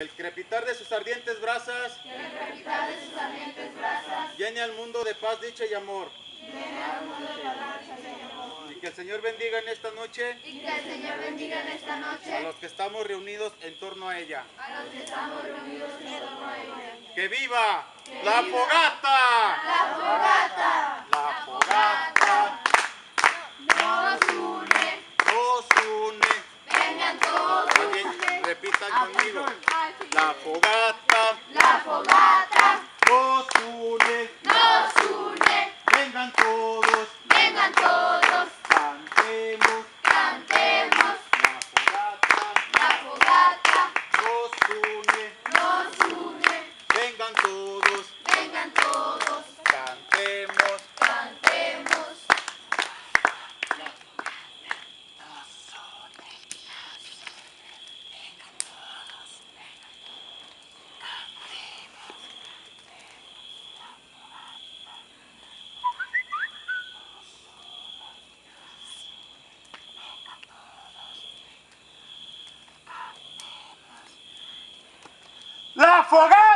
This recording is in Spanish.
El crepitar de sus ardientes brasas llene al mundo de paz, dicha y amor. Y que el Señor bendiga en esta noche a los que estamos reunidos en torno a ella. ¡Que viva la fogata! La fogata nos une. Vengan todos. También repitan conmigo. La fogata nos une. Vengan todos. Cantemos. La fogata nos une. Vengan todos. Cantemos. ¡La fogata!